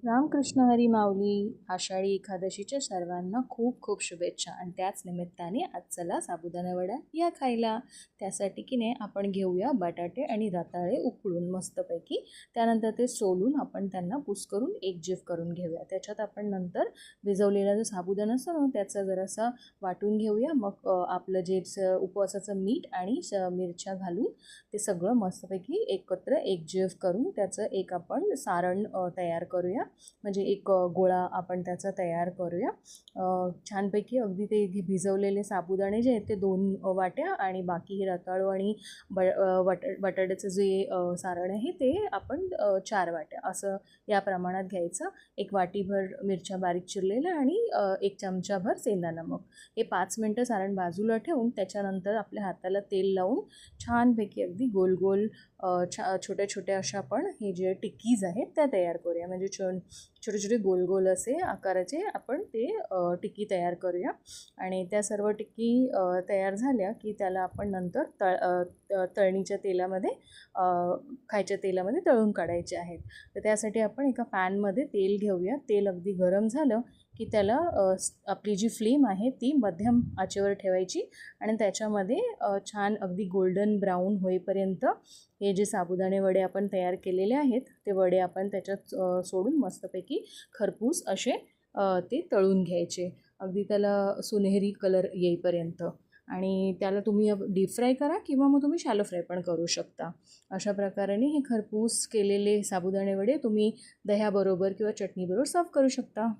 रामकृष्ण हरी माऊली. आषाढी एकादशीच्या सर्वांना खूप खूप शुभेच्छा. आणि त्याच निमित्ताने आज चला साबुदाणा वडा या खायला. त्यासाठी की नाही आपण घेऊया बटाटे आणि रताळे उकळून मस्तपैकी. त्यानंतर ते सोलून आपण त्यांना कुस्करून एकजीव करून घेऊया. त्याच्यात आपण नंतर भिजवलेला जो साबुदाणा असतो ना त्याचा जरासा वाटून घेऊया. मग आपलं जे उपवासाचं मीठ आणि मिरच्या घालून ते सगळं मस्तपैकी एकत्र एकजीव करून त्याचं एक आपण सारण तयार करूया. म्हणजे एक गोळा आपण त्याचा तयार करूया. छानपैकी अगदी ते इथे भिजवलेले साबुदाणे जे आहेत ते 2 वाट्या आणि बाकी हे रताळू आणि बटाट्याचं जे सारण आहे ते आपण 4 वाट्या असं या प्रमाणात घ्यायचं. एक वाटीभर मिरच्या बारीक चिरलेल्या आणि 1 चमचाभर सेंधा नमक. हे 5 मिनटं सारण बाजूला ठेवून त्याच्यानंतर आपल्या हाताला तेल लावून छानपैकी अगदी गोल गोल छोट्या छोट्या अशा आपण हे जे टिक्कीज आहेत त्या तयार करूया. म्हणजे छोटे छोटे गोल गोल असे आकाराचे आपण ते टिक्की तयार करूया. आणि त्या सर्व टिक्की तयार झाल्या की त्याला आपण नंतर तळणीच्या तेलामध्ये खायच्या तेलामध्ये तळून काढायचे आहेत. तर त्यासाठी आपण एका पॅनमध्ये तेल घेऊया. तेल अगदी गरम झालं की त्याला आपली जी फ्लेम आहे ती मध्यम आचेवर ठेवायची आणि त्याच्यामध्ये छान अगदी गोल्डन ब्राऊन होईपर्यंत हे जे साबुदाणे वडे आपण तयार केलेले आहेत ते वडे आपण त्याच्यात सोडून मस्तपैकी खरपूस असे ते तळून घ्यायचे अगदी त्याला सुनहरी कलर येईपर्यंत. आणि त्याला तुम्ही डीप फ्राय करा किंवा मग तुम्ही शॅलो फ्राय पण करू शकता. अशा प्रकाराने हे खरपूस केलेले साबुदाणे वडे तुम्ही दह्याबरोबर किंवा चटणीबरोबर सर्व करू शकता.